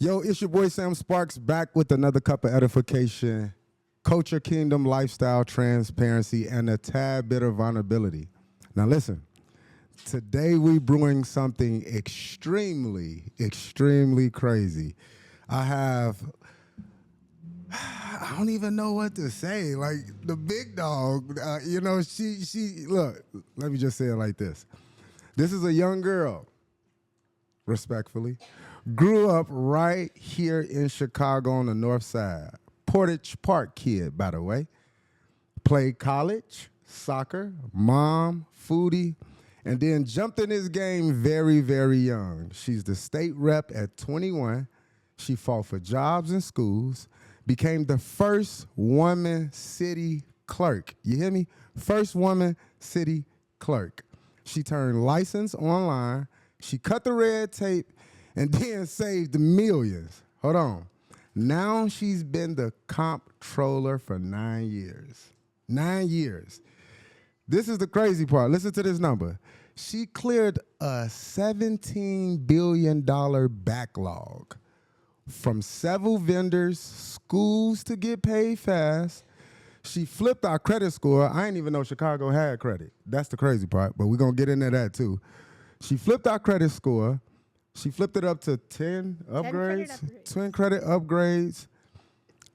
Yo, it's your boy Sam Sparks back with another cup of edification, culture, kingdom, lifestyle, transparency, and a tad bit of vulnerability. Now listen, today we brewing something extremely crazy. I don't even know what to say. Like the big dog, she look. Let me just say it like this. This is a young girl, respectfully, grew up right here in Chicago on the north side. Portage Park kid, by the way. Played college, soccer, mom, foodie, and then jumped in this game very young. She's the state rep at 21. She fought for jobs in schools, became the first woman city clerk. You hear me? First woman city clerk. She turned license online. She cut the red tape and then saved millions. Hold on. Now she's been the comptroller for 9 years. 9 years. This is the crazy part. Listen to this number. She cleared a $17 billion backlog from several vendors, schools to get paid fast. She flipped our credit score. I didn't even know Chicago had credit. That's the crazy part, but we're going to get into that too. She flipped our credit score. She flipped it up to 10 upgrades, 10 credit upgrades.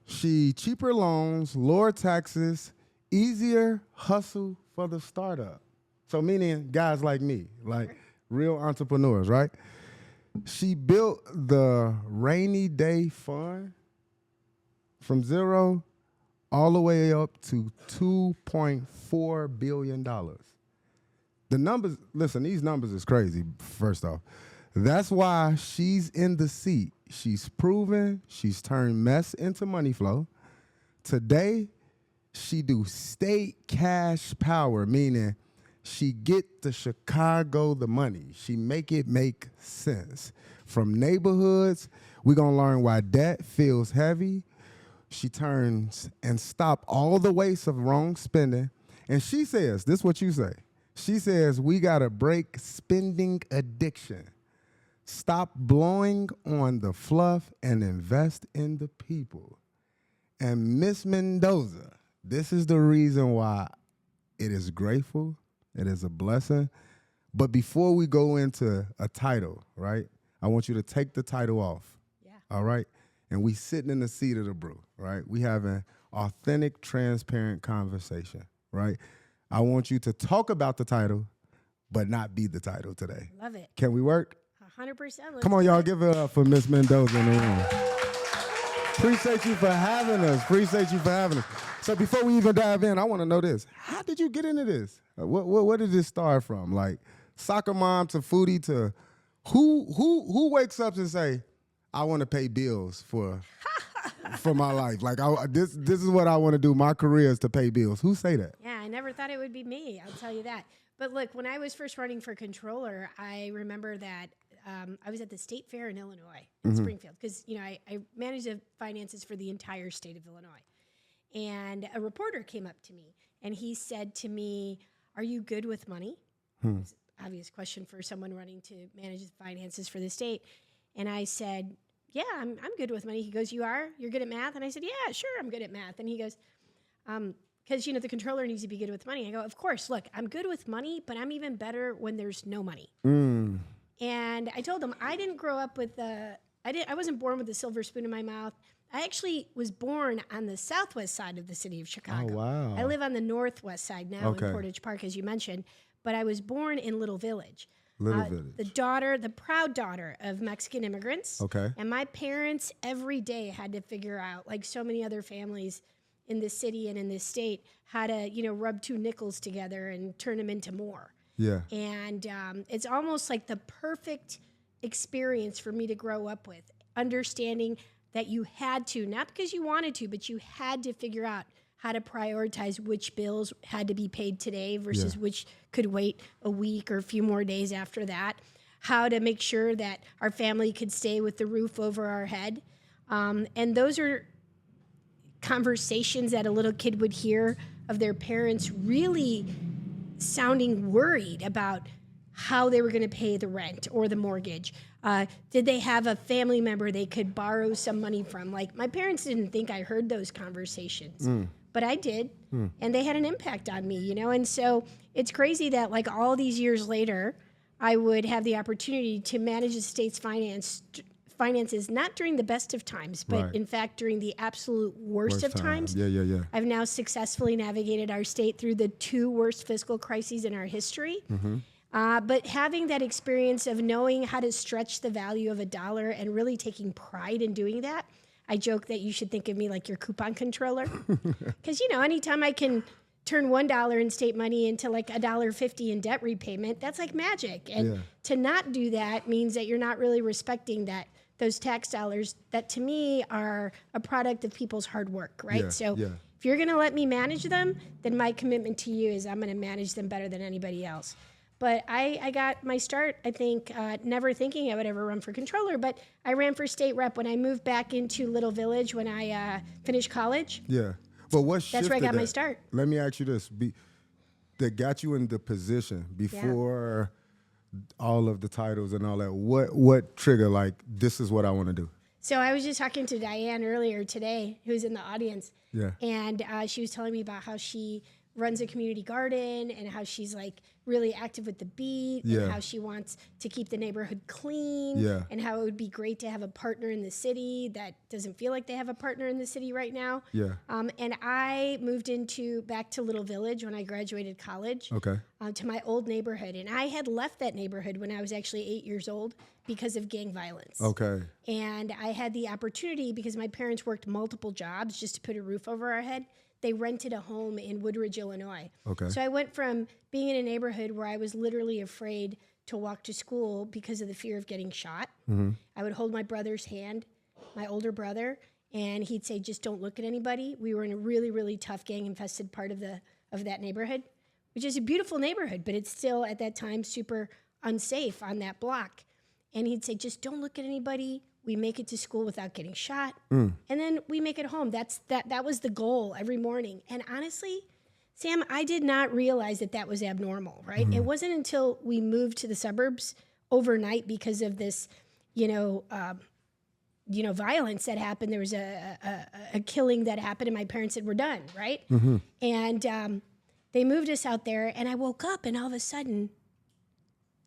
She cheaper loans, lower taxes, easier hustle for the startup. So meaning guys like me, like real entrepreneurs, right? She built the rainy day fund from zero all the way up to $2.4 billion. The numbers, listen, these numbers is crazy, first off. That's why she's in the seat. She's proven, she's turned mess into money flow. Today, she do state cash power, meaning she get the Chicago the money. She make it make sense. From neighborhoods, we're gonna learn why debt feels heavy. She turns and stop all the waste of wrong spending. And she says, this is what you say. She says, we gotta break spending addiction. Stop blowing on the fluff and invest in the people. And Miss Mendoza, this is the reason why it is grateful, it is a blessing. But before we go into a title, right, I want you to take the title off. Yeah. All right? And we sitting in the seat of the brew, right? We having authentic, transparent conversation, right? I want you to talk about the title, but not be the title today. Love it. Can we work? 100%. Come on, y'all, give it up for Miss Mendoza in the room. Appreciate you for having us. Appreciate you for having us. So before we even dive in, I want to know this. How did you get into this? Where did this start from? Like soccer mom to foodie to who wakes up and say, I want to pay bills for my life. Like this is what I want to do. My career is to pay bills. Who say that? Yeah, I never thought it would be me. I'll tell you that. But look, when I was first running for controller, I remember that I was at the state fair in Illinois, in Springfield, because I managed the finances for the entire state of Illinois. And a reporter came up to me, and he said to me, "Are you good with money?" It's an obvious question for someone running to manage the finances for the state. And I said, "Yeah, I'm good with money." He goes, "You are? You're good at math?" And I said, "Yeah, sure, I'm good at math." And he goes, because the controller needs to be good with money. I go, "Of course, look, I'm good with money, but I'm even better when there's no money." And I told him I didn't grow up with I wasn't born with a silver spoon in my mouth. I actually was born on the southwest side of the city of Chicago. Oh, wow. I live on the northwest side now in Portage Park, as you mentioned, but I was born in Little Village. The proud daughter of Mexican immigrants. Okay. And my parents every day had to figure out, like so many other families in this city and in this state, how to, rub two nickels together and turn them into more. Yeah. And it's almost like the perfect experience for me to grow up with, understanding that you had to, not because you wanted to, but you had to figure out how to prioritize which bills had to be paid today versus which could wait a week or a few more days after that, how to make sure that our family could stay with the roof over our head. And those are conversations that a little kid would hear of their parents really sounding worried about how they were going to pay the rent or the mortgage. Did they have a family member they could borrow some money from? Like, my parents didn't think I heard those conversations, but I did, and they had an impact on me, you know? And so it's crazy that, like, all these years later, I would have the opportunity to manage the state's finances, not during the best of times, but Right. in fact, during the absolute worst of times. Yeah. I've now successfully navigated our state through the 2 worst fiscal crises in our history. But having that experience of knowing how to stretch the value of a dollar and really taking pride in doing that, I joke that you should think of me like your coupon controller. Because, you know, anytime I can turn $1 in state money into like $1.50 in debt repayment, that's like magic. And to not do that means that you're not really respecting those tax dollars that to me are a product of people's hard work, right? So if you're going to let me manage them, then my commitment to you is I'm going to manage them better than anybody else. But I got my start, I think, never thinking I would ever run for controller, but I ran for state rep when I moved back into Little Village when I finished college. Yeah. But what shifted That's where I got my that? start. Let me ask you this. That got you in the position before all of the titles and all that. What trigger, like, this is what I want to do? So I was just talking to Diane earlier today, who's in the audience. Yeah. And she was telling me about how she runs a community garden and how she's like really active with the beat and how she wants to keep the neighborhood clean and how it would be great to have a partner in the city that doesn't feel like they have a partner in the city right now. And I moved back to Little Village when I graduated college to my old neighborhood. And I had left that neighborhood when I was actually 8 years old because of gang violence. And I had the opportunity, because my parents worked multiple jobs just to put a roof over our head, they rented a home in Woodridge, Illinois. So I went from being in a neighborhood where I was literally afraid to walk to school because of the fear of getting shot. I would hold my brother's hand, my older brother, and he'd say, just don't look at anybody. We were in a really, really tough gang-infested part of that neighborhood, which is a beautiful neighborhood, but it's still, at that time, super unsafe on that block. And he'd say, just don't look at anybody. We make it to school without getting shot. And then we make it home. That was the goal every morning. And honestly, Sam, I did not realize that was abnormal, right? It wasn't until we moved to the suburbs overnight because of this, violence that happened. There was a killing that happened and my parents said, we're done, right? And they moved us out there and I woke up and all of a sudden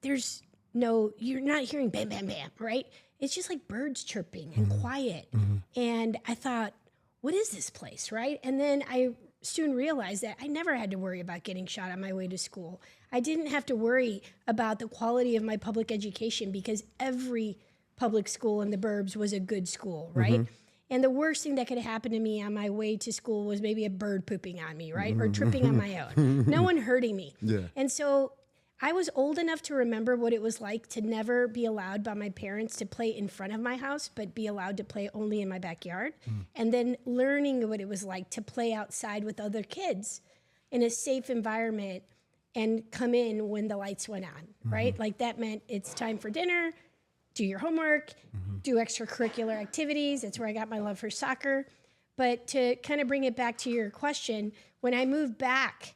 you're not hearing bam, bam, bam, right? It's just like birds chirping and quiet. And I thought, what is this place, right? And then I soon realized that I never had to worry about getting shot on my way to school. I didn't have to worry about the quality of my public education because every public school in the burbs was a good school, right? And the worst thing that could happen to me on my way to school was maybe a bird pooping on me, right? Or tripping on my own. No one hurting me. And so I was old enough to remember what it was like to never be allowed by my parents to play in front of my house, but be allowed to play only in my backyard. And then learning what it was like to play outside with other kids in a safe environment and come in when the lights went on, right? Like that meant it's time for dinner, do your homework, do extracurricular activities. That's where I got my love for soccer. But to kind of bring it back to your question, when I moved back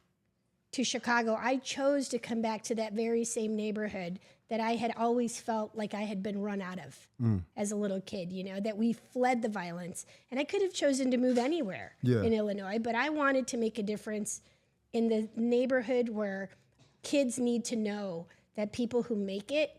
to Chicago, I chose to come back to that very same neighborhood that I had always felt like I had been run out of as a little kid, that we fled the violence. And I could have chosen to move anywhere in Illinois, but I wanted to make a difference in the neighborhood where kids need to know that people who make it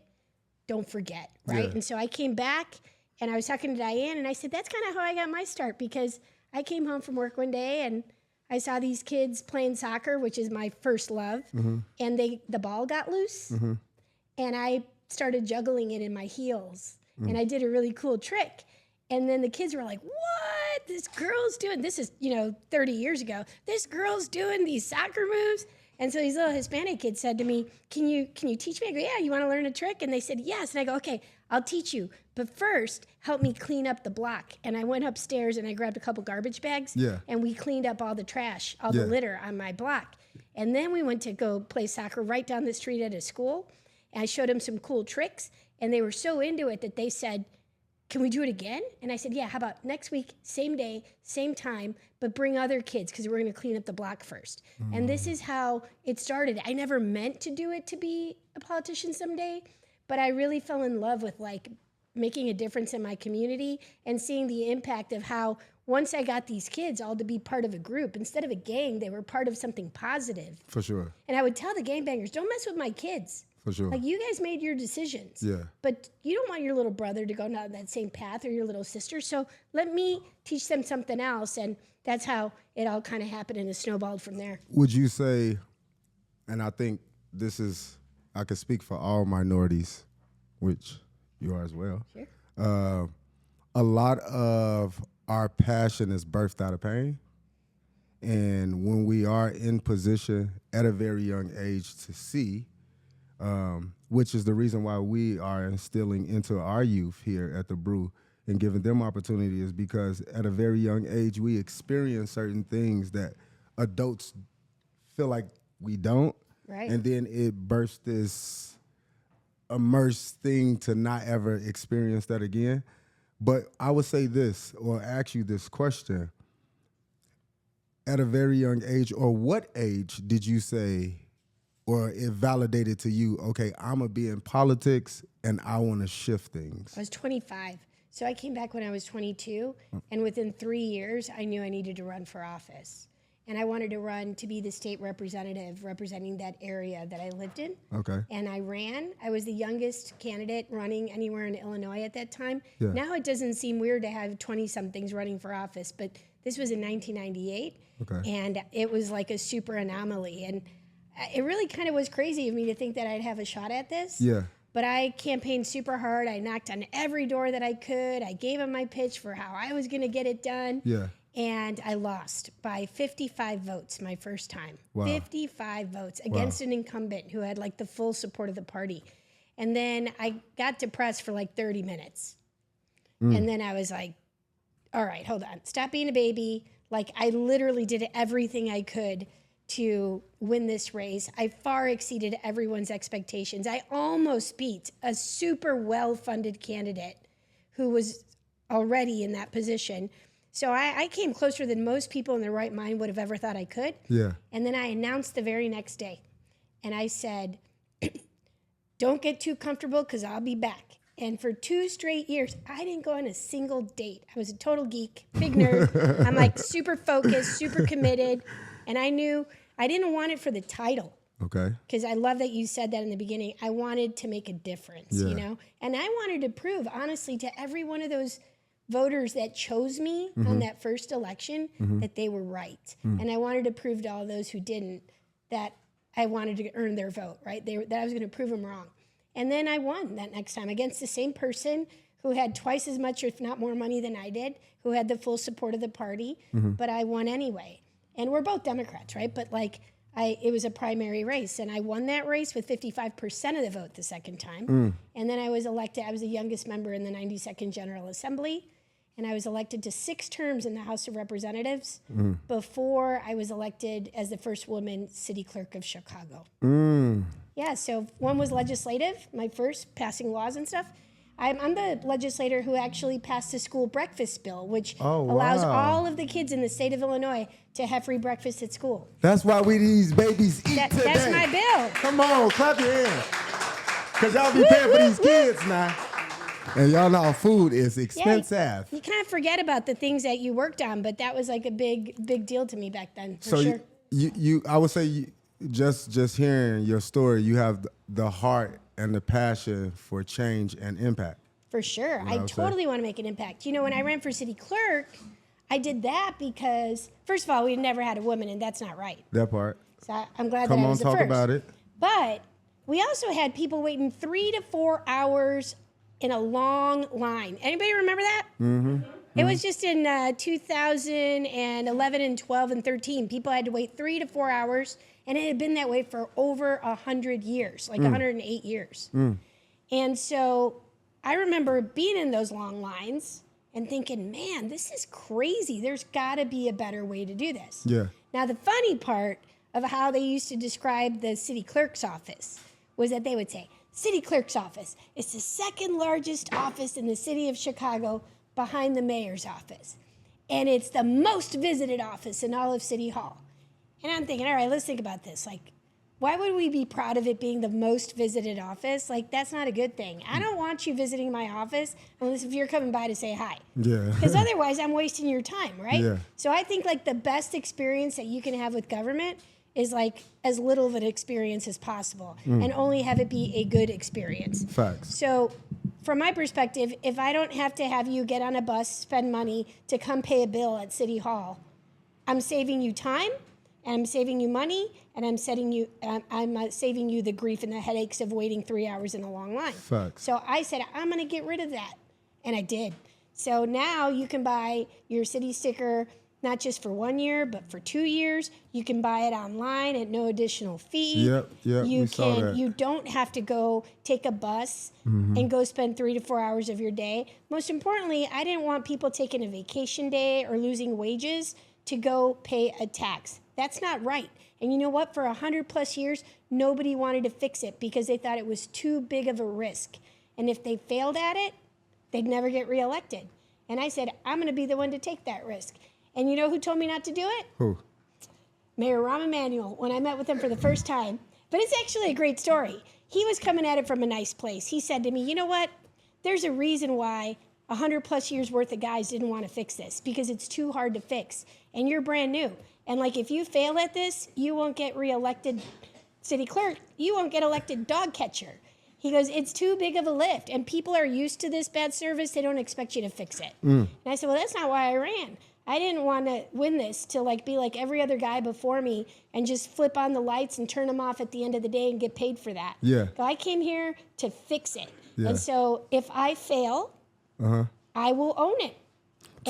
don't forget, right? And so I came back and I was talking to Diane and I said, that's kind of how I got my start, because I came home from work one day and I saw these kids playing soccer, which is my first love, and the ball got loose, and I started juggling it in my heels, and I did a really cool trick, and then the kids were like, what? This girl's doing, this is, 30 years ago, this girl's doing these soccer moves? And so these little Hispanic kids said to me, can you teach me? I go, yeah, you want to learn a trick? And they said, yes. And I go, okay, I'll teach you. But first, help me clean up the block. And I went upstairs and I grabbed a couple garbage bags. And we cleaned up all the trash, all the litter on my block. And then we went to go play soccer right down the street at a school. And I showed them some cool tricks. And they were so into it that they said, can we do it again? And I said, yeah, how about next week, same day, same time, but bring other kids because we're going to clean up the block first. And this is how it started. I never meant to do it to be a politician someday, but I really fell in love with like making a difference in my community and seeing the impact of how once I got these kids all to be part of a group, instead of a gang, they were part of something positive. For sure. And I would tell the gangbangers, don't mess with my kids. For sure. Like, you guys made your decisions. Yeah. But you don't want your little brother to go down that same path or your little sister. So let me teach them something else. And that's how it all kind of happened and it snowballed from there. Would you say, and I think this is, I could speak for all minorities, which you are as well. Sure. A lot of our passion is birthed out of pain. And when we are in position at a very young age to see, which is the reason why we are instilling into our youth here at the Brew and giving them opportunity, is because at a very young age, we experience certain things that adults feel like we don't. Right. And then it bursts this immersed thing to not ever experience that again. But I would say this, or ask you this question. At a very young age, or what age did you say, or it validated to you, okay, I'm going to be in politics and I want to shift things? I was 25. So I came back when I was 22. And within 3 years, I knew I needed to run for office. And I wanted to run to be the state representative representing that area that I lived in. Okay. And I ran. I was the youngest candidate running anywhere in Illinois at that time. Yeah. Now it doesn't seem weird to have 20-somethings running for office, but this was in 1998. Okay. And it was like a super anomaly. And it really kind of was crazy of me to think that I'd have a shot at this. Yeah. But I campaigned super hard. I knocked on every door that I could. I gave him my pitch for how I was going to get it done. Yeah. And I lost by 55 votes my first time. Wow. 55 votes against an incumbent who had like the full support of the party. And then I got depressed for like 30 minutes. And then I was like, all right, hold on. Stop being a baby. Like, I literally did everything I could to win this race. I far exceeded everyone's expectations. I almost beat a super well-funded candidate who was already in that position. So I came closer than most people in their right mind would have ever thought I could. Yeah. And then I announced the very next day. And I said, don't get too comfortable because I'll be back. And for 2 straight years, I didn't go on a single date. I was a total geek, big nerd. I'm like super focused, super committed. And I knew I didn't want it for the title. Okay. Because I love that you said that in the beginning. I wanted to make a difference, you know? And I wanted to prove, honestly, to every one of those voters that chose me on that first election that they were right. And I wanted to prove to all those who didn't that I wanted to earn their vote, right? That I was going to prove them wrong. And then I won that next time against the same person who had twice as much, if not more money than I did, who had the full support of the party, but I won anyway. And we're both Democrats, right? But like, it was a primary race, and I won that race with 55% of the vote the second time. And then I was elected. I was the youngest member in the 92nd General Assembly, and I was elected to 6 terms in the House of Representatives before I was elected as the first woman city clerk of Chicago. Yeah, so one was legislative, my first, passing laws and stuff. I'm the legislator who actually passed the school breakfast bill, which allows all of the kids in the state of Illinois to have free breakfast at school. That's why we these babies eat today. That's my bill. Come on, clap your hands. Because y'all be paying for these kids now. And y'all know food is expensive. Yeah, you kind of forget about the things that you worked on, but that was like a big deal to me back then, for sure. you I would say, just hearing your story, you have the heart and the passion for change and impact. For sure. I totally want to make an impact. You know, when I ran for city clerk, I did that because, first of all, we never had a woman, and that's not right. That part. So I'm glad that I was the first. Come on, talk about it. But we also had people waiting 3 to 4 hours in a long line. Anybody remember that? It was just in 2011 and 12 and 13. People had to wait 3 to 4 hours, and it had been that way for over 100 years, like 108 years. And so I remember being in those long lines and thinking, man, this is crazy. There's got to be a better way to do this. Yeah. Now, the funny part of how they used to describe the city clerk's office was that they would say, City clerk's office. It's the second largest office in the city of Chicago behind the mayor's office. And it's the most visited office in all of City Hall. And I'm thinking, all right, let's think about this. Like, why would we be proud of it being the most visited office? Like, that's not a good thing. I don't want you visiting my office unless if you're coming by to say hi. Yeah. Because otherwise, I'm wasting your time, right? Yeah. So I think, like, the best experience that you can have with government is, like, as little of an experience as possible and only have it be a good experience. Facts. So from my perspective, if I don't have to have you get on a bus, spend money to come pay a bill at City Hall, I'm saving you time, and I'm saving you money, and I'm saving you the grief and the headaches of waiting 3 hours in a long line. Facts. So I said, I'm going to get rid of that, and I did. So now you can buy your city sticker not just for 1 year, but for 2 years. You can buy it online at no additional fee. Yep, we saw that. You don't have to go take a bus and go spend 3 to 4 hours of your day. Most importantly, I didn't want people taking a vacation day or losing wages to go pay a tax. That's not right. And you know what? For 100 plus years, nobody wanted to fix it because they thought it was too big of a risk. And if they failed at it, they'd never get reelected. And I said, I'm going to be the one to take that risk. And you know who told me not to do it? Who? Mayor Rahm Emanuel, when I met with him for the first time. But it's actually a great story. He was coming at it from a nice place. He said to me, you know what? There's a reason why 100 plus years worth of guys didn't want to fix this, because it's too hard to fix. And you're brand new. And like, if you fail at this, you won't get reelected city clerk. You won't get elected dog catcher. He goes, it's too big of a lift. And people are used to this bad service. They don't expect you to fix it. And I said, well, that's not why I ran. I didn't want to win this to like be like every other guy before me and just flip on the lights and turn them off at the end of the day and get paid for that. Yeah. So I came here to fix it. Yeah. And so if I fail, I will own it.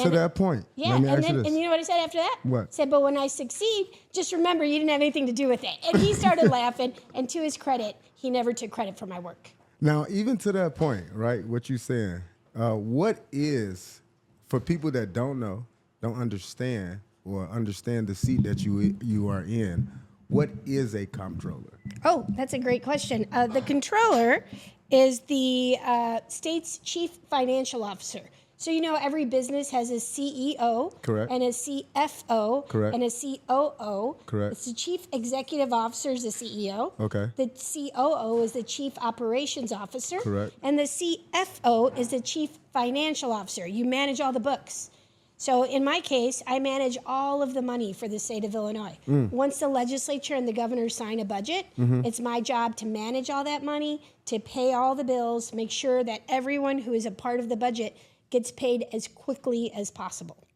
To that point. Yeah, Let me and ask then you this. and you know what I said after that? What? I said, but when I succeed, just remember you didn't have anything to do with it. And he started laughing, and to his credit, he never took credit for my work. Now, even to that point, right, what you're saying, what is, for people that don't know, don't understand, or understand the seat that you are in, what is a comptroller? Oh, that's a great question. The controller is the state's chief financial officer. So, you know, every business has a CEO, Correct. and a CFO, Correct. and a COO. Correct. It's the chief executive officer is the CEO. Okay. The COO is the chief operations officer. Correct. And the CFO is the chief financial officer. You manage all the books. So in my case, I manage all of the money for the state of Illinois. Once the legislature and the governor sign a budget, it's my job to manage all that money, to pay all the bills, make sure that everyone who is a part of the budget gets paid as quickly as possible.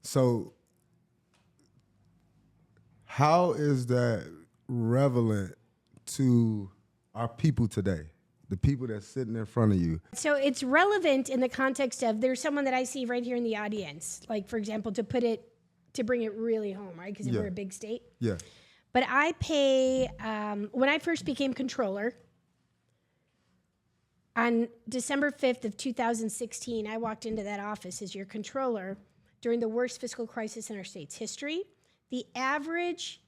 So how is that relevant to our people today? The people that's sitting in front of you. So it's relevant in the context of there's someone that I see right here in the audience, like, for example, to bring it really home, right? Because we're a big state. Yeah. But I pay, when I first became controller, on December 5th of 2016, I walked into that office as your controller during the worst fiscal crisis in our state's history. The average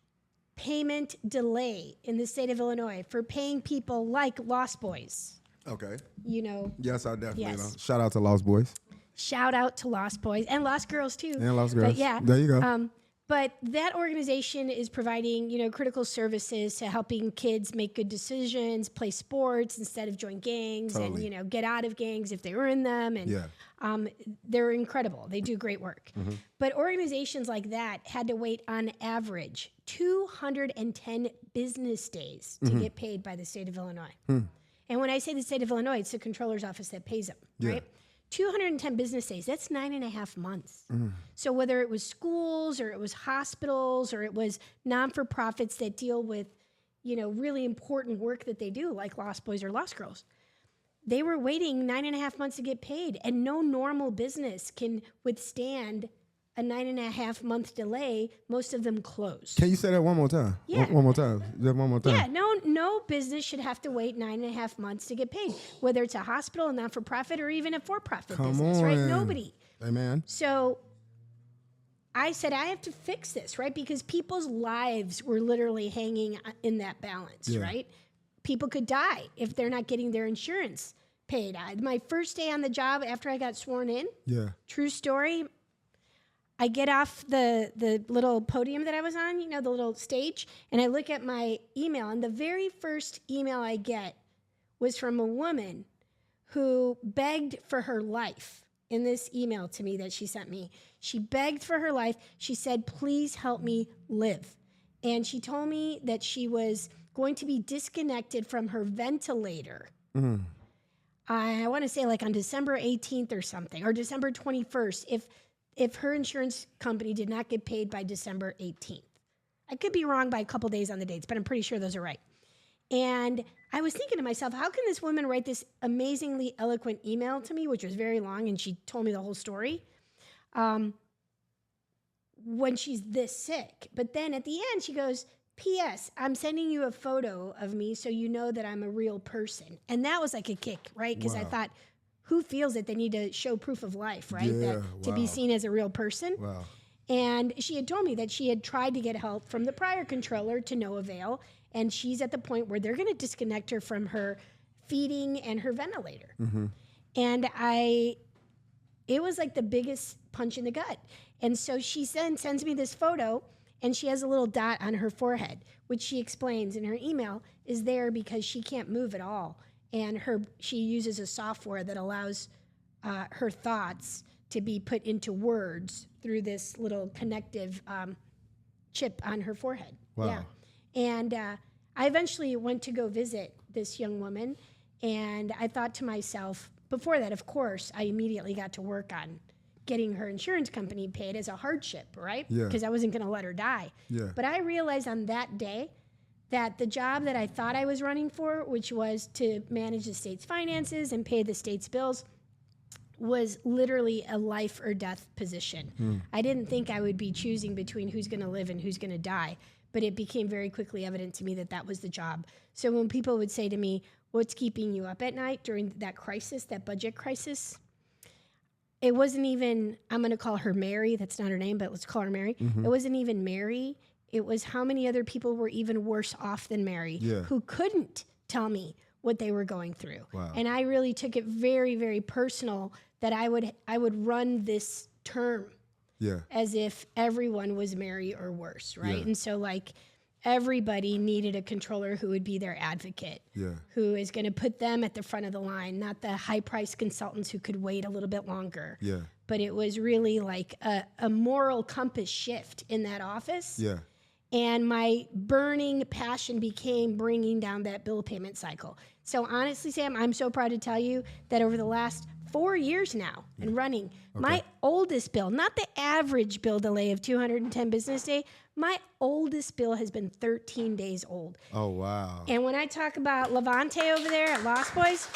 payment delay in the state of Illinois for paying people like Lost Boys, Okay. you know. Yes, I definitely Yes. know. Shout out to Lost Boys. Shout out to Lost Boys and Lost Girls too. And Lost Girls. But yeah. There you go. But that organization is providing, you know, critical services to helping kids make good decisions, play sports instead of join gangs, and, Totally. you know, get out of gangs if they were in them. And Yeah. they're incredible. They do great work. But organizations like that had to wait on average 210 business days to get paid by the state of Illinois. And when I say the state of Illinois, it's the controller's office that pays them, right? 210 business days, that's 9.5 months. So whether it was schools or it was hospitals or it was non-for-profits that deal with, you know, really important work that they do, like Lost Boys or Lost Girls, they were waiting 9.5 months to get paid. And no normal business can withstand a 9.5 month delay. Most of them closed. Can you say that one more time? Yeah. One more time. That one more time. Yeah, no business should have to wait 9.5 months to get paid, whether it's a hospital, a not-for-profit, or even a for-profit business, right? Nobody. Amen. So I said, I have to fix this, right? Because people's lives were literally hanging in that balance, right? people could die if they're not getting their insurance paid. My first day on the job after I got sworn in, true story, I get off the little podium that I was on, the little stage, and I look at my email, and the very first email I get was from a woman who begged for her life in this email to me that she sent me. She begged for her life. She said, please help me live. And she told me that she was going to be disconnected from her ventilator. I want to say like on December 18th or something, or December 21st, if her insurance company did not get paid by December 18th. I could be wrong by a couple days on the dates, but I'm pretty sure those are right. And I was thinking to myself, how can this woman write this amazingly eloquent email to me, which was very long, and she told me the whole story, when she's this sick? But then at the end, she goes, P.S. I'm sending you a photo of me so you know that I'm a real person. And that was like a kick, right? Because I thought, who feels that they need to show proof of life, right? To be seen as a real person. Wow. And she had told me that she had tried to get help from the prior controller to no avail. And she's at the point where they're going to disconnect her from her feeding and her ventilator. And it was like the biggest punch in the gut. And so she then sends me this photo, and she has a little dot on her forehead, which she explains in her email is there because she can't move at all. And she uses a software that allows her thoughts to be put into words through this little connective chip on her forehead. Wow. Yeah. And I eventually went to go visit this young woman, and I thought to myself, before that, of course, I immediately got to work on getting her insurance company paid as a hardship, right? Yeah. Because I wasn't going to let her die. Yeah. But I realized on that day that the job that I thought I was running for, which was to manage the state's finances and pay the state's bills, was literally a life or death position. I didn't think I would be choosing between who's going to live and who's going to die, but it became very quickly evident to me that that was the job. So when people would say to me, what's keeping you up at night during that crisis, that budget crisis? It wasn't even, I'm going to call her Mary. That's not her name, but let's call her Mary. It wasn't even Mary. It was how many other people were even worse off than Mary who couldn't tell me what they were going through. Wow. And I really took it very, very personal that I would run this term as if everyone was Mary or worse, right? Yeah. And so like everybody needed a controller who would be their advocate, who is going to put them at the front of the line, not the high-priced consultants who could wait a little bit longer. Yeah. But it was really like a moral compass shift in that office. Yeah. And my burning passion became bringing down that bill payment cycle. So honestly, Sam, I'm so proud to tell you that over the last 4 years now and running, my oldest bill, not the average bill delay of 210 business day, my oldest bill has been 13 days old. Oh, wow. And when I talk about Levante over there at Lost Boys,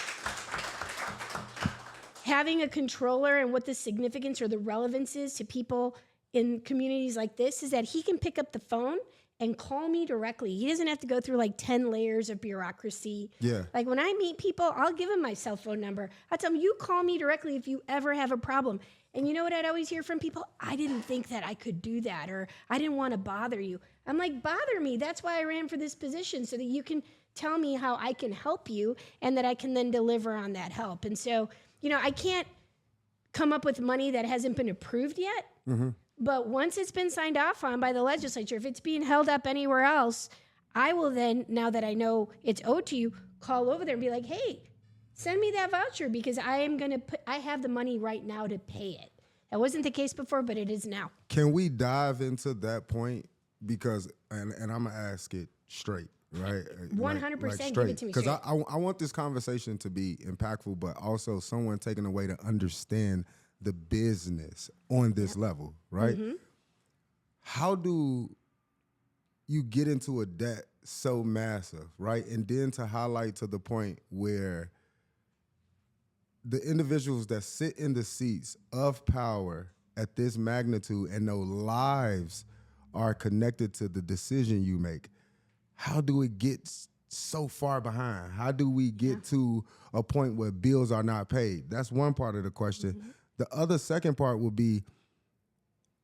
having a controller and what the significance or the relevance is to people in communities like this is that he can pick up the phone and call me directly. He doesn't have to go through like 10 layers of bureaucracy. Yeah. Like when I meet people, I'll give them my cell phone number. I'll tell them, you call me directly if you ever have a problem. And you know what I'd always hear from people? I didn't think that I could do that, or I didn't want to bother you. I'm like, bother me. That's why I ran for this position, so that you can tell me how I can help you and that I can then deliver on that help. And so, I can't come up with money that hasn't been approved yet. But once it's been signed off on by the legislature, if it's being held up anywhere else, I will then, now that I know it's owed to you, call over there and be like, hey, send me that voucher because I have the money right now to pay it. That wasn't the case before, but it is now. Can we dive into that point? Because, and I'm going to ask it straight, right? 100%, give it to me Because straight. I want this conversation to be impactful, but also someone taking away to understand the business on this level, right? How do you get into a debt so massive, right? And then to highlight to the point where the individuals that sit in the seats of power at this magnitude and know lives are connected to the decision you make, how do it get so far behind? How do we get to a point where bills are not paid? That's one part of the question. The other second part would be,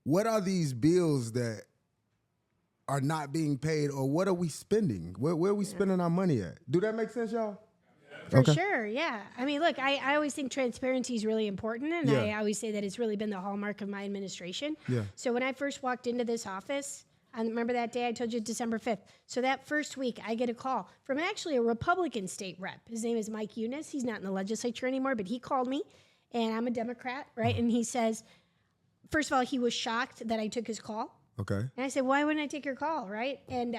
what are these bills that are not being paid, or what are we spending? Where are we spending our money at? Do that make sense, y'all? For sure, yeah. I mean, look, I always think transparency is really important, and I always say that it's really been the hallmark of my administration. Yeah. So when I first walked into this office, I remember that day I told you December 5th. So that first week, I get a call from actually a Republican state rep. His name is Mike Eunice. He's not in the legislature anymore, but he called me, and I'm a Democrat, right? And he says, first of all, he was shocked that I took his call. Okay. And I said, why wouldn't I take your call, right? And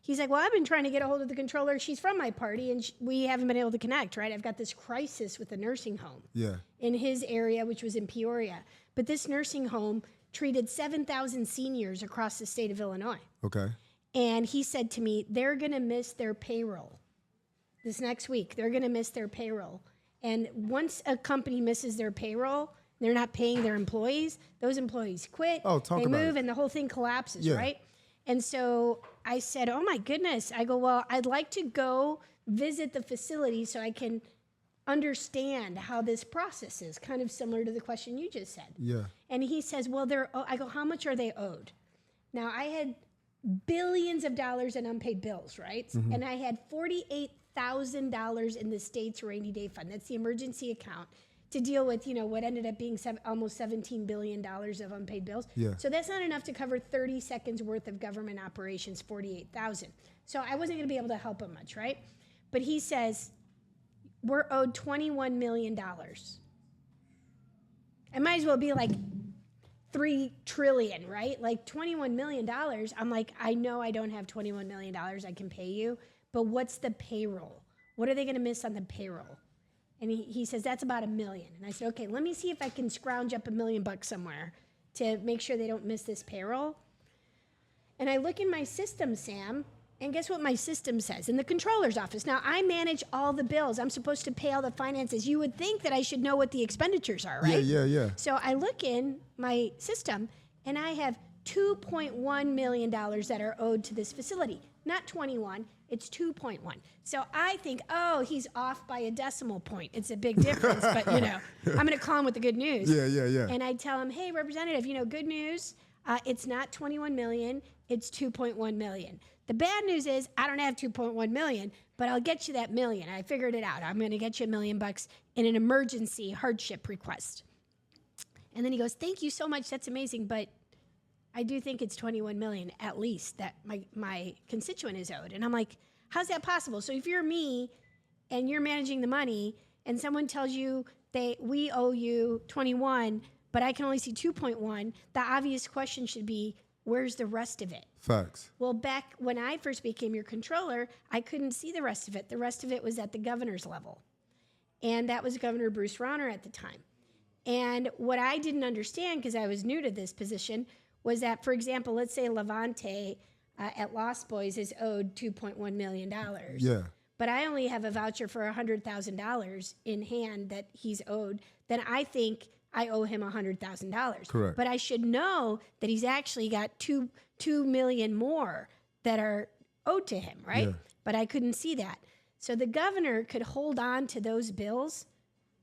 he's like, well, I've been trying to get a hold of the controller. She's from my party, and we haven't been able to connect, right? I've got this crisis with the nursing home in his area, which was in Peoria. But this nursing home treated 7,000 seniors across the state of Illinois. Okay. And he said to me, they're going to miss their payroll this next week. They're going to miss their payroll. And once a company misses their payroll, they're not paying their employees, those employees quit, they move, and the whole thing collapses, right? And so I said, oh my goodness. I go, well, I'd like to go visit the facility so I can understand how this process is, kind of similar to the question you just said. Yeah. And he says, well, I go, how much are they owed? Now, I had billions of dollars in unpaid bills, right? Mm-hmm. And I had $48,000 in the state's rainy day fund. That's the emergency account to deal with, what ended up being almost $17 billion of unpaid bills. Yeah. So that's not enough to cover 30 seconds worth of government operations, 48,000. So I wasn't going to be able to help him much, right? But he says, we're owed $21 million. It might as well be like $3 trillion, right? Like $21 million. I'm like, I know I don't have $21 million I can pay you, but what's the payroll? What are they going to miss on the payroll? And he says, that's about $1 million. And I said, okay, let me see if I can scrounge up $1 million somewhere to make sure they don't miss this payroll. And I look in my system, Sam, and guess what my system says? In the controller's office. Now, I manage all the bills. I'm supposed to pay all the finances. You would think that I should know what the expenditures are, right? Yeah. So I look in my system, and I have $2.1 million that are owed to this facility. Not 21, it's 2.1. So I think, oh, he's off by a decimal point. It's a big difference, but I'm going to call him with the good news. Yeah. And I tell him, hey, Representative, good news. It's not 21 million, it's 2.1 million. The bad news is I don't have 2.1 million, but I'll get you that million. I figured it out. I'm going to get you $1 million in an emergency hardship request. And then he goes, thank you so much. That's amazing. But I do think it's 21 million at least that my constituent is owed. And I'm like, how's that possible? So if you're me and you're managing the money and someone tells you we owe you 21, but I can only see 2.1, the obvious question should be, where's the rest of it? Facts. Well, back when I first became your controller, I couldn't see the rest of it. The rest of it was at the governor's level. And that was Governor Bruce Rauner at the time. And what I didn't understand, because I was new to this position, was that, for example, let's say Levante at Lost Boys is owed $2.1 million. Yeah. But I only have a voucher for $100,000 in hand that he's owed. Then I think I owe him $100,000. Correct. But I should know that he's actually got $2 million more that are owed to him, right? Yeah. But I couldn't see that. So the governor could hold on to those bills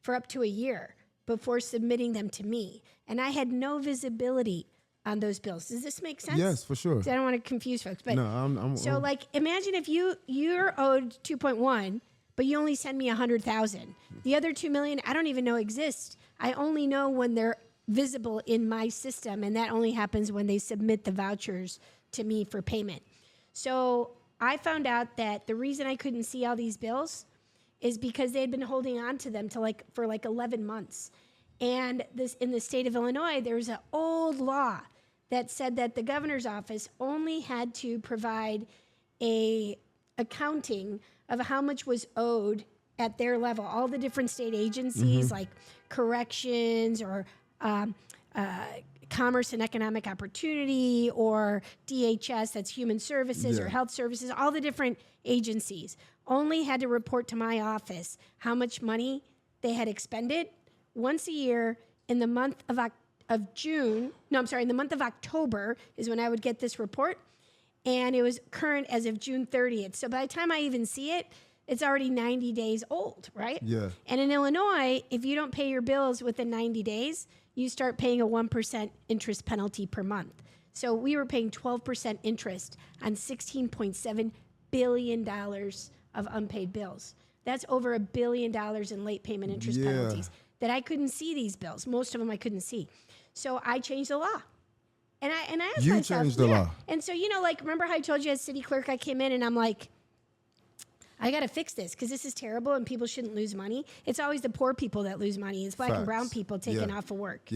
for up to a year before submitting them to me. And I had no visibility on those bills. Does this make sense? Yes, for sure. I don't want to confuse folks. But no, I'm so like imagine if you're owed 2.1, but you only send me 100,000. The other 2 million I don't even know exist. I only know when they're visible in my system, and that only happens when they submit the vouchers to me for payment. So I found out that the reason I couldn't see all these bills is because they had been holding on to them for 11 months. And this in the state of Illinois, there's an old law that said that the governor's office only had to provide a accounting of how much was owed at their level. All the different state agencies like corrections or Commerce and Economic Opportunity or DHS, that's Human Services, or Health Services, all the different agencies only had to report to my office how much money they had expended once a year in the month of in the month of October is when I would get this report. And it was current as of June 30th. So by the time I even see it, it's already 90 days old, right? Yeah. And in Illinois, if you don't pay your bills within 90 days, you start paying a 1% interest penalty per month. So we were paying 12% interest on $16.7 billion of unpaid bills. That's over $1 billion in late payment interest penalties that I couldn't see these bills. Most of them I couldn't see. So I changed the law. And I asked You myself, changed the law. And so, like, remember how I told you as city clerk, I came in and I'm like, I got to fix this because this is terrible and people shouldn't lose money. It's always the poor people that lose money. It's black and brown people taken off of work.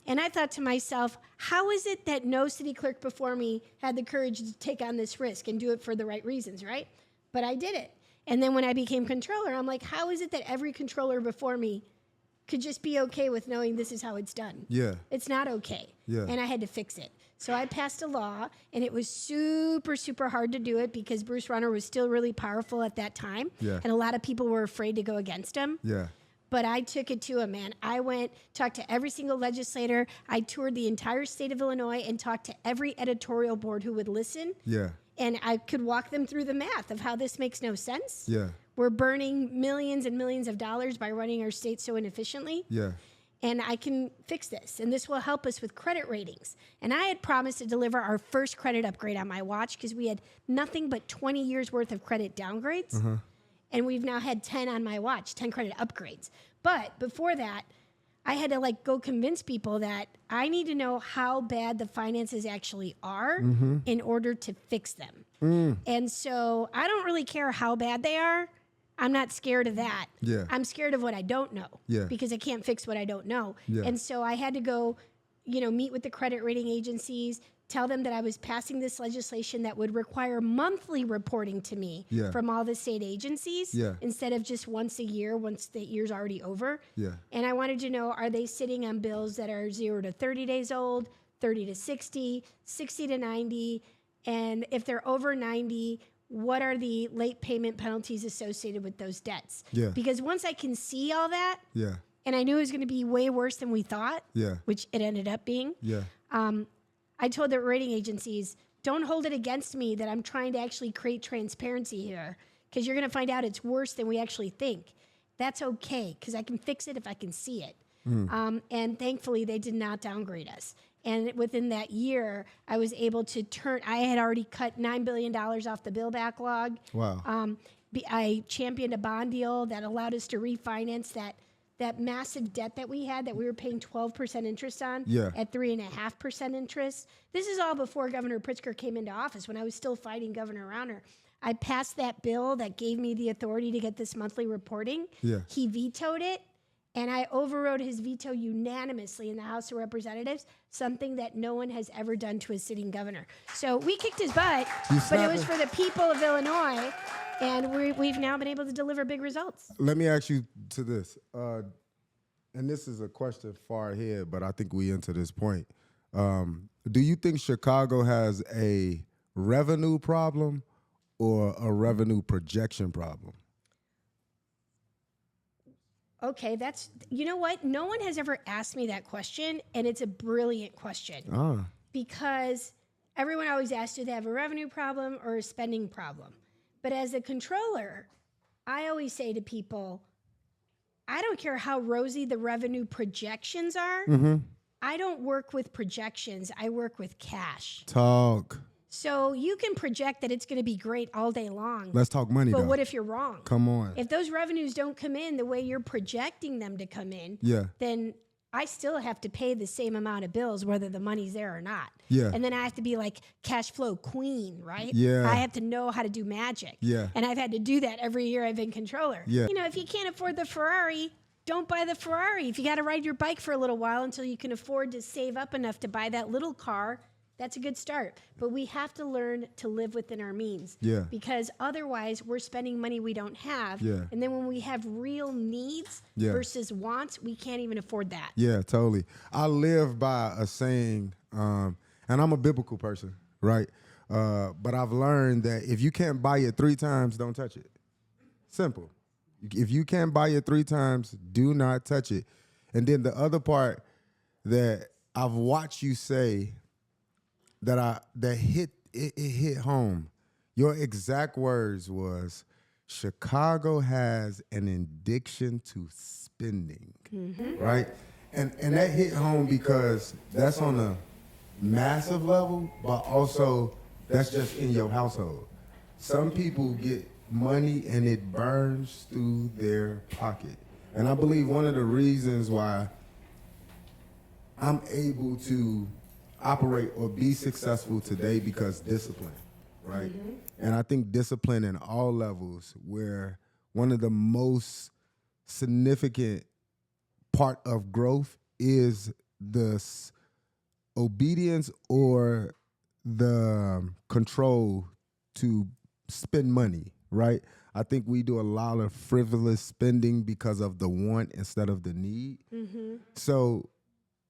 And I thought to myself, how is it that no city clerk before me had the courage to take on this risk and do it for the right reasons, right? But I did it. And then when I became controller, I'm like, how is it that every controller before me could just be okay with knowing this is how it's done? Yeah. It's not okay. Yeah. And I had to fix it. So I passed a law, and it was super, super hard to do it because Bruce Rauner was still really powerful at that time. Yeah. And a lot of people were afraid to go against him. Yeah. But I took it to him, man. I went, talked to every single legislator. I toured the entire state of Illinois and talked to every editorial board who would listen. Yeah. And I could walk them through the math of how this makes no sense. Yeah. We're burning millions and millions of dollars by running our state so inefficiently. Yeah. And I can fix this. And this will help us with credit ratings. And I had promised to deliver our first credit upgrade on my watch because we had nothing but 20 years worth of credit downgrades. And we've now had 10 on my watch, 10 credit upgrades. But before that, I had to go convince people that I need to know how bad the finances actually are in order to fix them. And so I don't really care how bad they are. I'm not scared of that. Yeah. I'm scared of what I don't know because I can't fix what I don't know. Yeah. And so I had to go, meet with the credit rating agencies, tell them that I was passing this legislation that would require monthly reporting to me from all the state agencies instead of just once a year, once the year's already over. Yeah. And I wanted to know, are they sitting on bills that are 0 to 30 days old, 30 to 60, 60 to 90? And if they're over 90, what are the late payment penalties associated with those debts? Yeah. Because once I can see all that, Yeah. and I knew it was going to be way worse than we thought, Yeah. which it ended up being, Yeah. I told the rating agencies, don't hold it against me that I'm trying to actually create transparency here because you're going to find out it's worse than we actually think. That's okay because I can fix it if I can see it. And thankfully, they did not downgrade us. And within that year, I was able to I had already cut $9 billion off the bill backlog. Wow. I championed a bond deal that allowed us to refinance that massive debt that we had that we were paying 12% interest on at 3.5% interest. This is all before Governor Pritzker came into office when I was still fighting Governor Rauner. I passed that bill that gave me the authority to get this monthly reporting. Yeah. He vetoed it, and I overrode his veto unanimously in the House of Representatives, something that no one has ever done to a sitting governor. So we kicked his butt, but it was for the people of Illinois. And we've now been able to deliver big results. Let me ask you to this, and this is a question far ahead, but I think we into this point. Do you think Chicago has a revenue problem or a revenue projection problem? Okay, you know what? No one has ever asked me that question, and it's a brilliant question. Because everyone always asks, do they have a revenue problem or a spending problem? But as a controller, I always say to people, I don't care how rosy the revenue projections are. I don't work with projections. I work with cash. Talk. So you can project that it's going to be great all day long. Let's talk money, But though. what if you're wrong? Come on. If those revenues don't come in the way you're projecting them to come in, then I still have to pay the same amount of bills whether the money's there or not. Yeah. And then I have to be like cash flow queen, right? Yeah. I have to know how to do magic. Yeah. And I've had to do that every year I've been controller. Yeah. If you can't afford the Ferrari, don't buy the Ferrari. If you got to ride your bike for a little while until you can afford to save up enough to buy that little car, that's a good start. But we have to learn to live within our means. Yeah. Because otherwise, we're spending money we don't have. Yeah. And then when we have real needs versus wants, we can't even afford that. Yeah, totally. I live by a saying, and I'm a biblical person, right? But I've learned that if you can't buy it 3 times, don't touch it. Simple. If you can't buy it 3 times, do not touch it. And then the other part that I've watched you say that hit home. Your exact words was, Chicago has an addiction to spending, right? And that hit home because that's on massive level, but also that's just in your household. Some people get money and it burns through their pocket. And I believe one of the reasons why I'm able to operate or be successful today because discipline, right? Mm-hmm. And I think discipline in all levels, where one of the most significant part of growth is the obedience or the control to spend money, right? I think we do a lot of frivolous spending because of the want instead of the need. Mm-hmm. So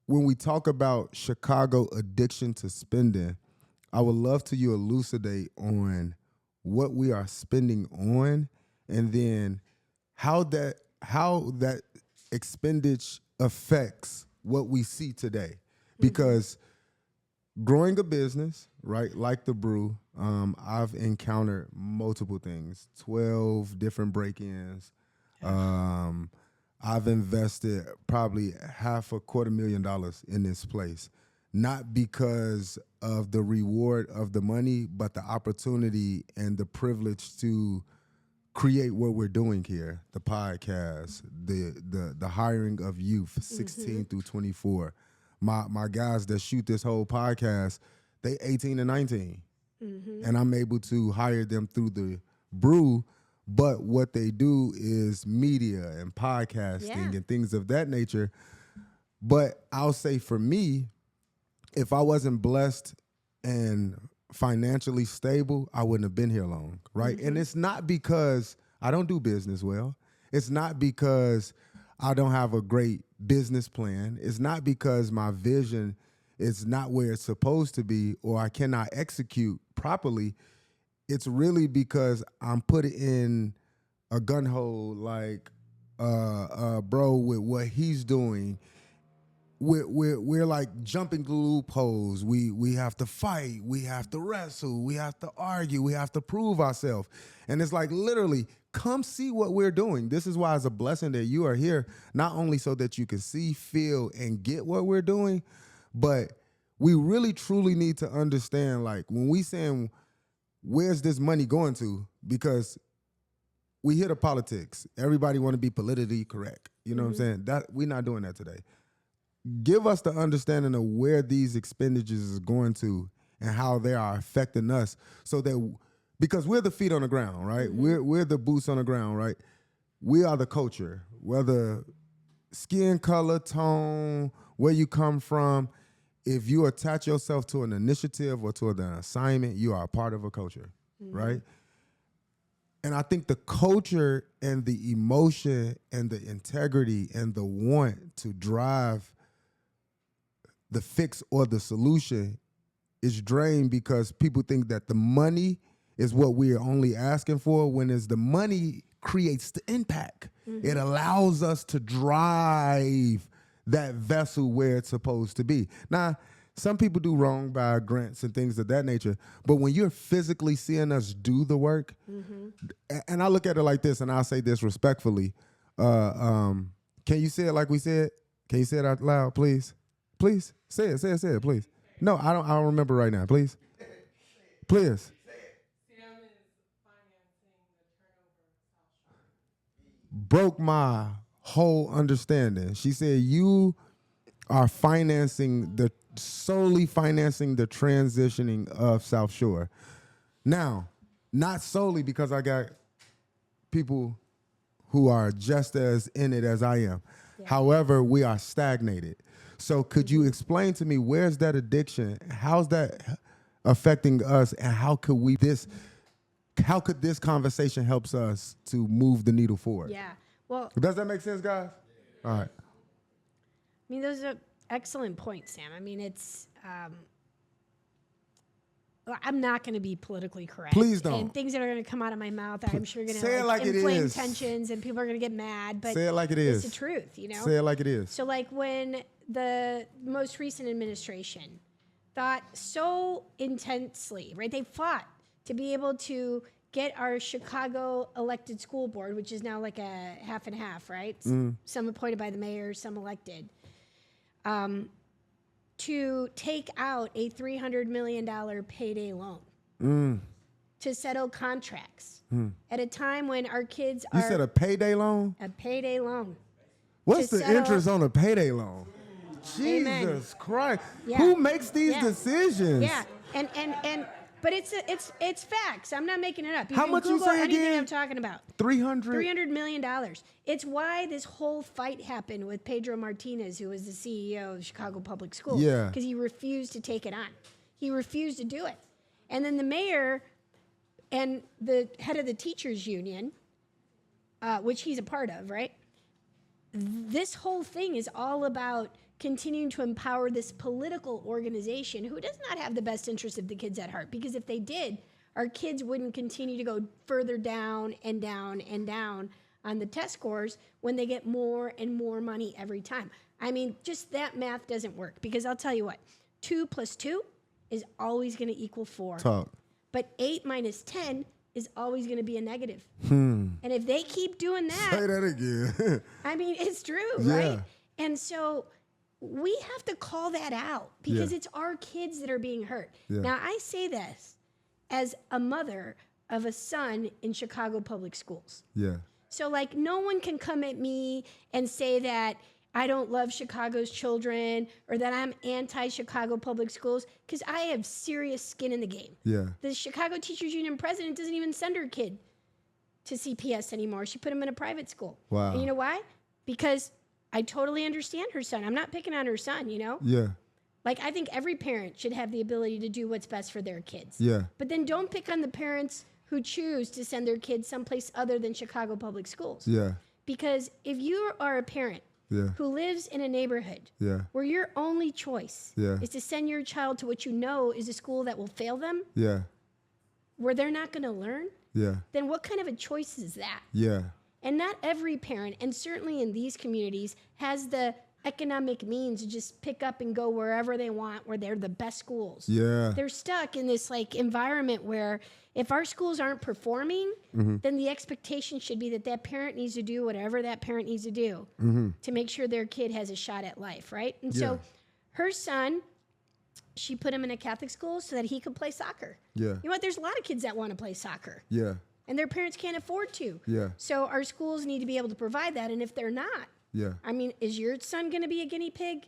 when we talk about Chicago addiction to spending, I would love to you elucidate on what we are spending on, and then how that expenditure affects what we see today. Because growing a business, right, like the Brew, I've encountered multiple things, 12 different break-ins. I've invested probably $250,000 in this place, not because of the reward of the money, but the opportunity and the privilege to create what we're doing here, the podcast, the hiring of youth, 16 through 24. My guys that shoot this whole podcast, they 18 and 19. And I'm able to hire them through the Brew, but what they do is media and podcasting and things of that nature. But I'll say for me, if I wasn't blessed and financially stable, I wouldn't have been here long, right? And it's not because I don't do business well. It's not because I don't have a great business plan. It's not because my vision is not where it's supposed to be or I cannot execute properly. It's really because I'm put in a gun hole like bro with what he's doing. We're like jumping through loopholes. We have to fight. We have to wrestle. We have to argue. We have to prove ourselves. And it's like literally, come see what we're doing. This is why it's a blessing that you are here, not only so that you can see, feel, and get what we're doing, but we really truly need to understand, like when we saying, where's this money going to? Because we hear the politics. Everybody want to be politically correct. You know what I'm saying? That we're not doing that today. Give us the understanding of where these expenditures is going to and how they are affecting us, so that because we're the feet on the ground, right? We're the boots on the ground, right? We are the culture, whether skin color, tone, where you come from. If you attach yourself to an initiative or to an assignment, you are a part of a culture, right? And I think the culture and the emotion and the integrity and the want to drive the fix or the solution is drained because people think that the money is what we are only asking for, when it's the money creates the impact. It allows us to drive that vessel where it's supposed to be. Now, some people do wrong by grants and things of that nature, but when you're physically seeing us do the work, and I look at it like this, and I'll say this respectfully, can you say it like we said? Can you say it out loud, please? Please, say it, please. No, I don't remember right now, please. Please. Sam is financing the turnover of South Shore. Broke my whole understanding. She said you are solely financing the transitioning of South Shore. Now, not solely, because I got people who are just as in it as I am. Yeah. However, we are stagnated. So could you explain to me, where's that addiction? How's that affecting us? And how could this conversation helps us to move the needle forward? Yeah. Well, does that make sense, guys? All right. I mean, those are excellent points, Sam. I mean, it's, I'm not going to be politically correct. Please don't. And things that are going to come out of my mouth, I'm sure, going to like inflame tensions, and people are going to get mad. But say it like it is. It's the truth, you know. Say it like it is. So, like when the most recent administration thought so intensely, right? They fought to be able to get our Chicago elected school board, which is now like a half and half, right? Some appointed by the mayor, some elected. to take out a $300 million payday loan to settle contracts at a time when our kids You are said a payday loan? a payday loan. What's to the settle- interest on a payday loan? Amen. Jesus Christ. Yeah. Who makes these Yeah. decisions? Yeah, and but it's facts. I'm not making it up. You How can much you Google say anything again? I'm talking about. 300? $300 million. It's why this whole fight happened with Pedro Martinez, who was the CEO of Chicago Public Schools. Yeah. Because he refused to take it on. He refused to do it. And then the mayor and the head of the teachers union, which he's a part of, right? This whole thing is all about continuing to empower this political organization who does not have the best interest of the kids at heart. Because if they did, our kids wouldn't continue to go further down and down and down on the test scores when they get more and more money every time. I mean, just that math doesn't work. Because I'll tell you what, 2 plus 2 is always going to equal 4. Talk. But 8 minus 10 is always going to be a negative. And if they keep doing that, Say that again. I mean, it's true, Yeah. right? And so we have to call that out because Yeah. it's our kids that are being hurt. Yeah. Now, I say this as a mother of a son in Chicago Public Schools. Yeah. So, like, no one can come at me and say that I don't love Chicago's children or that I'm anti-Chicago Public Schools because I have serious skin in the game. Yeah. The Chicago Teachers Union president doesn't even send her kid to CPS anymore. She put him in a private school. Wow. And you know why? Because I totally understand her son. I'm not picking on her son, you know? Yeah. Like, I think every parent should have the ability to do what's best for their kids. Yeah. But then don't pick on the parents who choose to send their kids someplace other than Chicago Public Schools. Yeah. Because if you are a parent Yeah. who lives in a neighborhood Yeah. where your only choice Yeah. is to send your child to what you know is a school that will fail them, Yeah. where they're not going to learn, Yeah. then what kind of a choice is that? Yeah. And not every parent, and certainly in these communities, has the economic means to just pick up and go wherever they want, where they're the best schools. Yeah. They're stuck in this like environment where if our schools aren't performing, then the expectation should be that that parent needs to do whatever that parent needs to do to make sure their kid has a shot at life, right? And so her son, she put him in a Catholic school so that he could play soccer. Yeah. You know what? There's a lot of kids that want to play soccer Yeah. and their parents can't afford to. Yeah. So our schools need to be able to provide that. And if they're not, Yeah. I mean, is your son going to be a guinea pig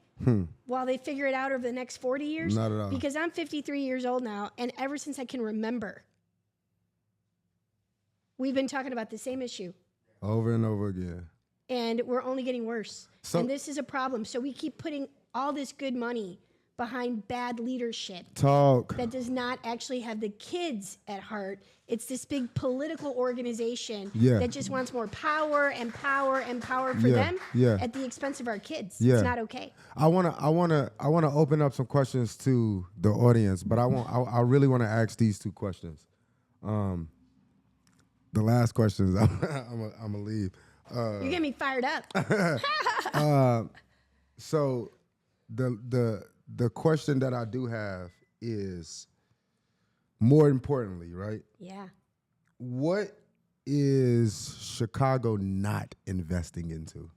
while they figure it out over the next 40 years? Not at all. Because I'm 53 years old now, and ever since I can remember, we've been talking about the same issue, Over and over again. and we're only getting worse. So- And this is a problem. So we keep putting all this good money behind bad leadership Talk. that does not actually have the kids at heart. It's this big political organization Yeah. that just wants more power and power and power for Yeah, them yeah. at the expense of our kids. Yeah. It's not okay. I wanna open up some questions to the audience, but I really want to ask these 2 questions. The last questions I'm gonna leave. You're getting me fired up. So the question that I do have is, more importantly, right? Yeah. What is Chicago not investing into?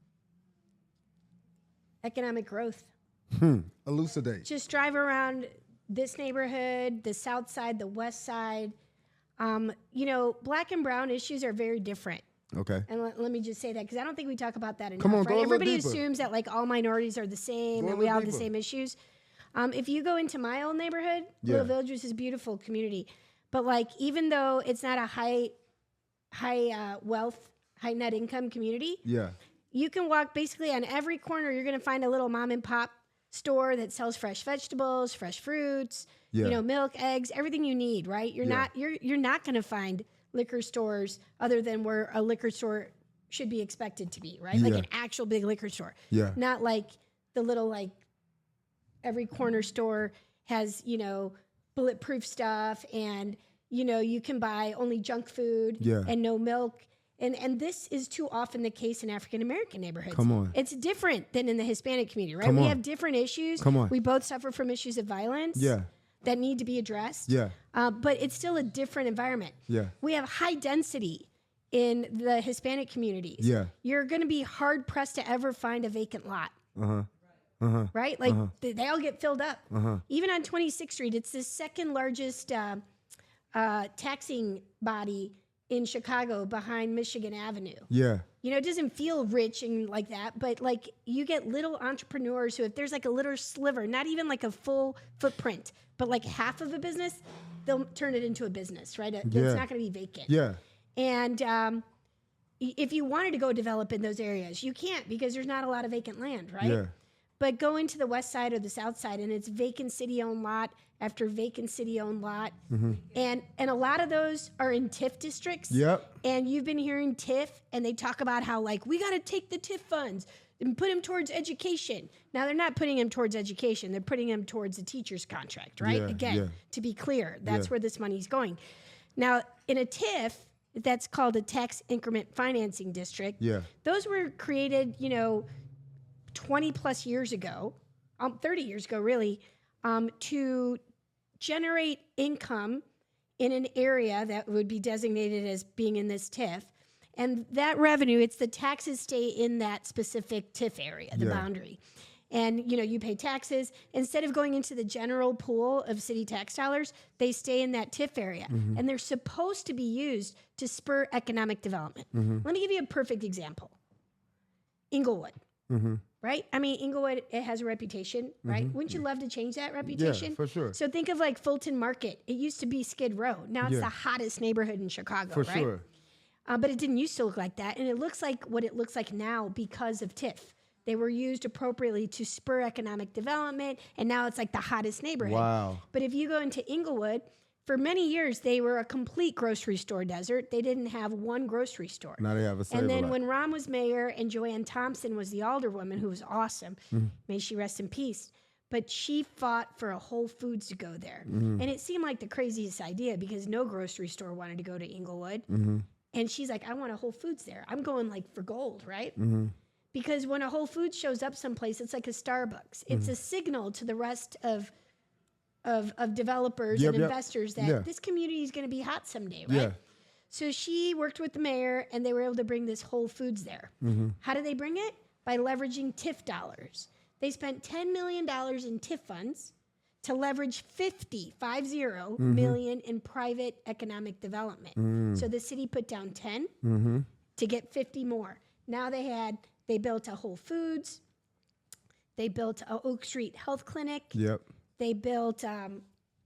Economic growth. Elucidate. Just drive around this neighborhood, the south side, the west side. You know, black and brown issues are very different. Okay. And let me just say that because I don't think we talk about that enough. Come on, right? go a little Everybody deeper. assumes that like all minorities are the same Go a and we little all have the deeper. same issues. If you go into my old neighborhood, Yeah. Little Village is a beautiful community. But like even though it's not a high wealth, high net income community, Yeah. you can walk basically on every corner. You're going to find a little mom and pop store that sells fresh vegetables, fresh fruits, Yeah. you know, milk, eggs, everything you need, right? You're not going to find liquor stores other than where a liquor store should be expected to be, right? Like Yeah. an actual big liquor store. Yeah. Not like the little like every corner store has, you know, bulletproof stuff and you know, you can buy only junk food Yeah. and no milk. And this is too often the case in African American neighborhoods. Come on. It's different than in the Hispanic community, right? Come We on. have different issues. Come on. We both suffer from issues of violence Yeah. that need to be addressed. Yeah. But it's still a different environment. Yeah. We have high density in the Hispanic communities. Yeah. You're going to be hard pressed to ever find a vacant lot. Uh-huh. right? Like they all get filled up. Even on 26th Street, it's the second largest taxing body in Chicago behind Michigan Avenue. Yeah. You know, it doesn't feel rich and like that, but like you get little entrepreneurs who, if there's like a little sliver, not even like a full footprint, but like half of a business, they'll turn it into a business, right? It's not going to be vacant. Yeah. And if you wanted to go develop in those areas, you can't because there's not a lot of vacant land, right? Yeah. But go into the west side or the south side, and it's vacant city-owned lot after vacant city-owned lot. And a lot of those are in TIF districts. Yep. And you've been hearing TIF, and they talk about how, like, we got to take the TIF funds and put them towards education. Now, they're not putting them towards education. They're putting them towards the teacher's contract, right? Yeah, Again, yeah. to be clear, that's where this money's going. Now, in a TIF, that's called a tax increment financing district. Yeah. Those were created, 20 plus years ago, 30 years ago, really, to generate income in an area that would be designated as being in this TIF. And that revenue, it's the taxes stay in that specific TIF area, the boundary. And, you pay taxes. Instead of going into the general pool of city tax dollars, they stay in that TIF area. And they're supposed to be used to spur economic development. Let me give you a perfect example. Inglewood. Right? I mean, Inglewood, it has a reputation, right? Wouldn't you love to change that reputation? Yeah, for sure. So think of like Fulton Market. It used to be Skid Row. Now it's the hottest neighborhood in Chicago, For right? sure. But it didn't used to look like that. And it looks like what it looks like now because of TIF. They were used appropriately to spur economic development, and now it's like the hottest neighborhood. Wow. But if you go into Inglewood, for many years, they were a complete grocery store desert. They didn't have one grocery store. Now they have a And then Save-A-Lot. when Ron was mayor and Joanne Thompson was the alderwoman, who was awesome, may she rest in peace, but she fought for a Whole Foods to go there. And it seemed like the craziest idea because no grocery store wanted to go to Inglewood. And she's like, I want a Whole Foods there. I'm going like for gold, right? Because when a Whole Foods shows up someplace, it's like a Starbucks. It's a signal to the rest of developers and investors that this community is going to be hot someday, right? Yeah. So she worked with the mayor, and they were able to bring this Whole Foods there. How did they bring it? By leveraging TIF dollars. They spent $10 million in TIF funds to leverage 50 million in private economic development. So the city put down 10 to get 50 more. Now they built a Whole Foods. They built a Oak Street Health Clinic. Yep. They built a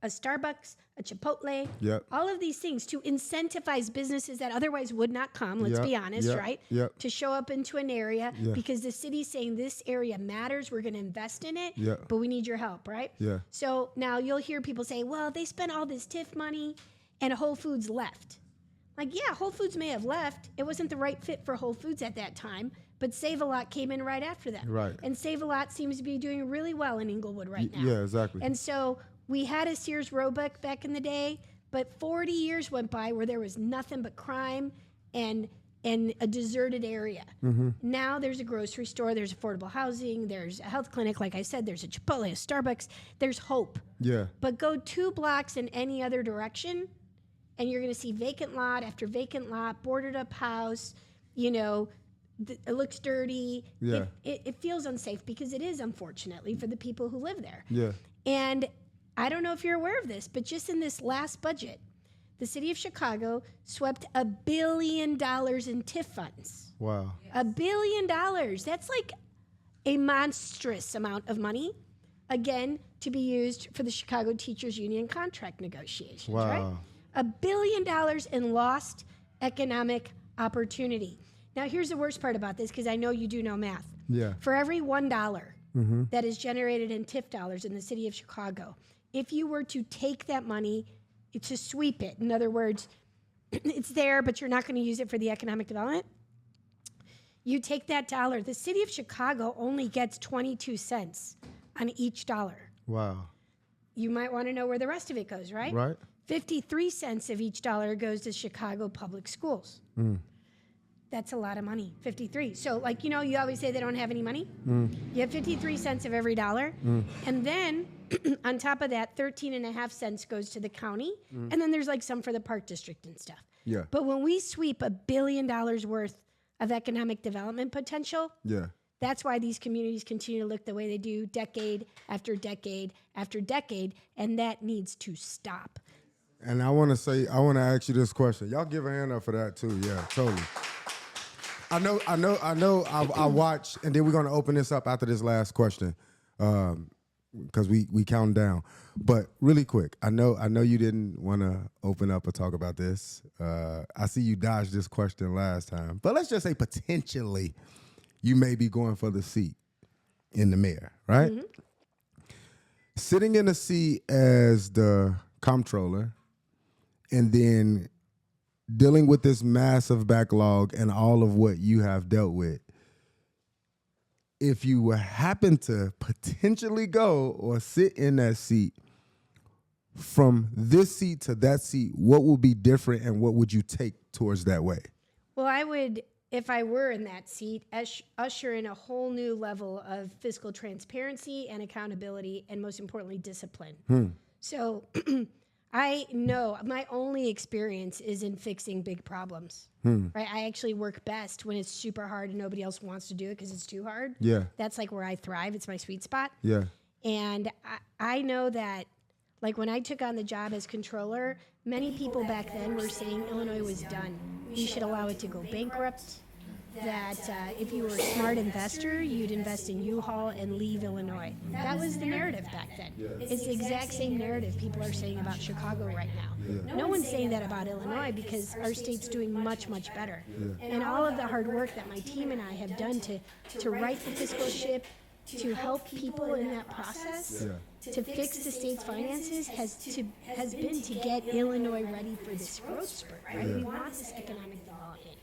Starbucks, a Chipotle, Yep. all of these things to incentivize businesses that otherwise would not come, let's be honest, right? Yep. To show up into an area because the city's saying this area matters, we're going to invest in it, Yeah. but we need your help, right? Yeah. So now you'll hear people say, well, they spent all this TIF money and Whole Foods left. Like, yeah, Whole Foods may have left. It wasn't the right fit for Whole Foods at that time, but Save-A-Lot came in right after that. Right. And Save-A-Lot seems to be doing really well in Inglewood right now. Yeah, exactly. And so we had a Sears Roebuck back in the day, but 40 years went by where there was nothing but crime and a deserted area. Now there's a grocery store, there's affordable housing, there's a health clinic, like I said, there's a Chipotle, a Starbucks, there's hope. Yeah. But go 2 blocks in any other direction, and you're going to see vacant lot after vacant lot, boarded up house, it looks dirty. Yeah. It feels unsafe because it is, unfortunately, for the people who live there. Yeah. And I don't know if you're aware of this, but just in this last budget, the city of Chicago swept $1 billion in TIF funds. Wow. $1 billion. That's like a monstrous amount of money, again, to be used for the Chicago Teachers Union contract negotiations, right? Wow. $1 billion in lost economic opportunity. Now, here's the worst part about this, because I know you do know math. Yeah. For every $1 that is generated in TIF dollars in the city of Chicago, if you were to take that money to sweep it, in other words, it's there, but you're not going to use it for the economic development, you take that dollar, the city of Chicago only gets 22 cents on each dollar. Wow. You might want to know where the rest of it goes, right? Right. 53 cents of each dollar goes to Chicago public schools. That's a lot of money, 53. So, you always say they don't have any money. You have 53 cents of every dollar. And then, on top of that, 13.5 cents goes to the county. And then there's some for the park district and stuff. Yeah. But when we sweep $1 billion worth of economic development potential, Yeah. That's why these communities continue to look the way they do decade after decade after decade, and that needs to stop. And I want to ask you this question. Y'all give a hand up for that too. Yeah, totally. I watch, and then we're going to open this up after this last question because we count down. But really quick, I know you didn't want to open up or talk about this. I see you dodged this question last time. But let's just say potentially you may be going for the seat in the mayor, right? Mm-hmm. Sitting in the seat as the comptroller and then dealing with this massive backlog and all of what you have dealt with, if you happen to potentially go or sit in that seat, from this seat to that seat, what will be different and what would you take towards that way? Well, I would, if I were in that seat, usher in a whole new level of fiscal transparency and accountability, and most importantly, discipline. So I know my only experience is in fixing big problems. Right? I actually work best when it's super hard and nobody else wants to do it because it's too hard. Yeah. That's like where I thrive. It's my sweet spot. Yeah. And I know that, like when I took on the job as controller, many people back then were saying Illinois was done. We should allow it to go bankrupt. That if you were a smart investor, you'd invest in U-Haul and leave Illinois. That was the narrative back then. It's the exact same narrative people are saying about Chicago right now. No one's saying that about Illinois because our state's doing much, much better. And all of the hard work that my team and I have done to right the fiscal ship, to help people in that process, to fix the state's finances has been to get Illinois ready for this growth spurt. Right? We want this economic development.